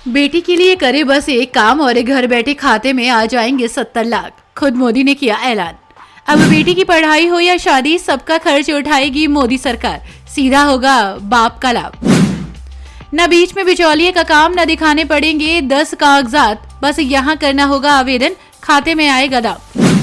बेटी के लिए करे बस एक काम और घर बैठे खाते में आ जाएंगे 70 लाख। खुद मोदी ने किया ऐलान। अब बेटी की पढ़ाई हो या शादी, सबका खर्च उठाएगी मोदी सरकार। सीधा होगा बाप का लाभ। न बीच में बिचौलिए का काम, न दिखाने पड़ेंगे 10 कागजात। बस यहाँ करना होगा आवेदन, खाते में आएगा दाम।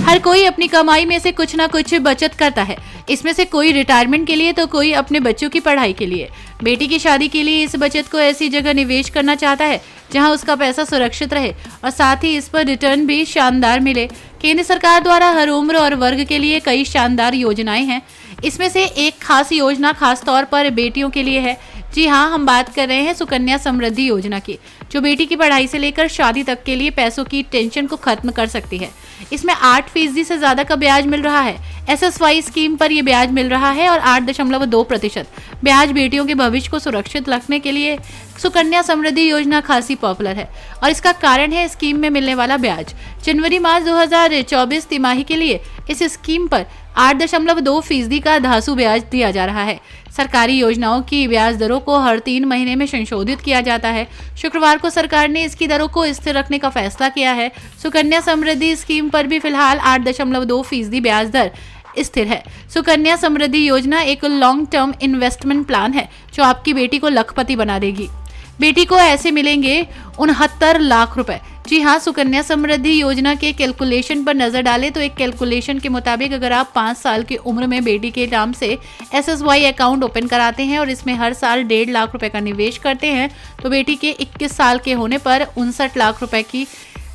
हर कोई अपनी कमाई में से कुछ ना कुछ बचत करता है। इसमें से कोई रिटायरमेंट के लिए तो कोई अपने बच्चों की पढ़ाई के लिए। बेटी की शादी के लिए इस बचत को ऐसी जगह निवेश करना चाहता है जहां उसका पैसा सुरक्षित रहे और साथ ही इस पर रिटर्न भी शानदार मिले। केंद्र सरकार द्वारा हर उम्र और वर्ग के लिए कई शानदार योजनाएं हैं। इसमें से एक खास योजना खास तौर पर बेटियों के लिए है। जी हाँ, हम बात कर रहे हैं सुकन्या समृद्धि योजना की, जो बेटी की पढ़ाई से लेकर शादी तक के लिए पैसों की टेंशन को खत्म कर सकती है। इसमें 8% से ज्यादा का ब्याज मिल रहा है। SSY स्कीम पर यह ब्याज मिल रहा है और 8.2% ब्याज। बेटियों के भविष्य को सुरक्षित रखने के लिए सुकन्या समृद्धि योजना खासी पॉपुलर है और इसका कारण है स्कीम में मिलने वाला ब्याज। जनवरी मार्च 2024 तिमाही के लिए इस स्कीम पर 8.2% का धासु ब्याज दिया जा रहा है। सरकारी योजनाओं की ब्याज दरों को हर 3 महीने में संशोधित किया जाता है। शुक्रवार को सरकार ने इसकी दरों को स्थिर रखने का फैसला किया है। सुकन्या समृद्धि स्कीम पर भी फिलहाल 8.2% ब्याज दर स्थिर है। सुकन्या समृद्धि योजना एक लॉन्ग टर्म इन्वेस्टमेंट प्लान है जो आपकी बेटी को लखपति बना देगी। बेटी को ऐसे मिलेंगे 69 लाख रुपए। जी हाँ, सुकन्या समृद्धि योजना के कैलकुलेशन पर नजर डालें तो एक कैलकुलेशन के मुताबिक अगर आप 5 साल की उम्र में बेटी के नाम से SSY अकाउंट ओपन कराते हैं और इसमें हर साल 1.5 लाख रुपए का निवेश करते हैं तो बेटी के 21 साल के होने पर 59 लाख रुपए की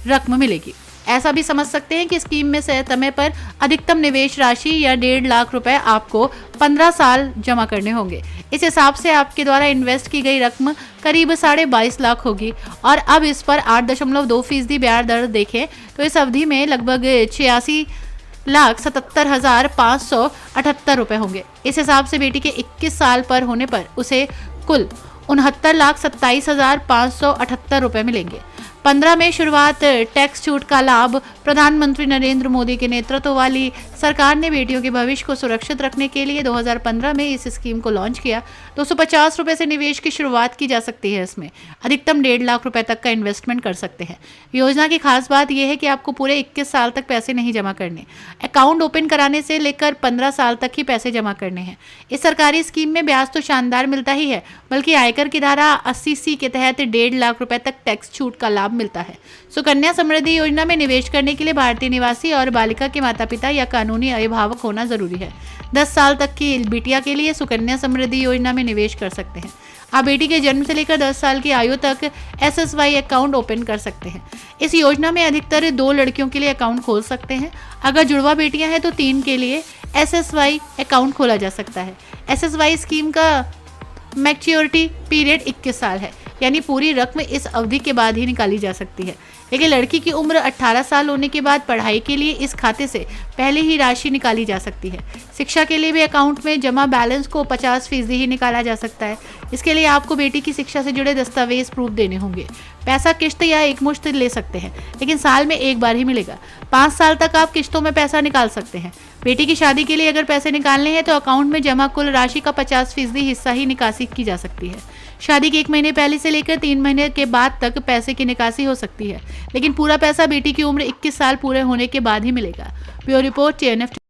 रकम मिलेगी। ऐसा भी समझ सकते हैं कि स्कीम में समय पर अधिकतम निवेश राशि या 1.5 लाख रुपए आपको 15 साल जमा करने होंगे। इस हिसाब से आपके द्वारा इन्वेस्ट की गई रकम करीब 22.5 लाख होगी और अब इस पर 8.2% ब्याज दर देखें तो इस अवधि में लगभग 86,77,578 रुपए होंगे। इस हिसाब से बेटी के 21 साल पर होने पर उसे कुल 69,27,578 रुपए मिलेंगे। 15 में शुरुआत टैक्स छूट का लाभ। प्रधानमंत्री नरेंद्र मोदी के नेतृत्व वाली सरकार ने बेटियों के भविष्य को सुरक्षित रखने के लिए 2015 में इस स्कीम को लॉन्च किया। 250 रुपए से निवेश की शुरुआत की जा सकती है। इसमें अधिकतम 1.5 लाख रुपए तक का इन्वेस्टमेंट कर सकते हैं। योजना की खास बात यह है कि आपको पूरे 21 साल तक पैसे नहीं जमा करने। अकाउंट ओपन कराने से लेकर 15 साल तक ही पैसे जमा करने हैं। इस सरकारी स्कीम में ब्याज तो शानदार मिलता ही है, बल्कि आयकर की धारा 80C के तहत 1.5 लाख रुपए तक टैक्स छूट का लाभ मिलता है। सुकन्या समृद्धि योजना में निवेश करने के लिए भारतीय निवासी और बालिका के माता पिता या कानूनी अभिभावक होना जरूरी है। 10 साल तक की बिटिया के लिए सुकन्या समृद्धि योजना में निवेश कर सकते हैं। आप बेटी के जन्म से लेकर 10 साल की आयु तक SSY अकाउंट ओपन कर सकते हैं। इस योजना में अधिकतर 2 लड़कियों के लिए अकाउंट खोल सकते हैं। अगर जुड़वा बेटियां हैं तो 3 के लिए SSY अकाउंट खोला जा सकता है। SSY स्कीम का मैच्योरिटी पीरियड 21 साल है, यानी पूरी रकम इस अवधि के बाद ही निकाली जा सकती है। लेकिन लड़की की उम्र 18 साल होने के बाद पढ़ाई के लिए इस खाते से पहले ही राशि निकाली जा सकती है। शिक्षा के लिए भी अकाउंट में जमा बैलेंस को 50% ही निकाला जा सकता है। इसके लिए आपको बेटी की शिक्षा से जुड़े दस्तावेज प्रूफ देने होंगे। पैसा किश्त या एकमुश्त ले सकते हैं, लेकिन साल में एक बार ही मिलेगा। 5 साल तक आप किश्तों में पैसा निकाल सकते हैं। बेटी की शादी के लिए अगर पैसे निकालने हैं तो अकाउंट में जमा कुल राशि का 50% हिस्सा ही निकासी की जा सकती है। शादी के 1 महीने पहले से लेकर 3 महीने के बाद तक पैसे की निकासी हो सकती है, लेकिन पूरा पैसा बेटी की उम्र 21 साल पूरे होने के बाद ही मिलेगा। Bureau report TNF।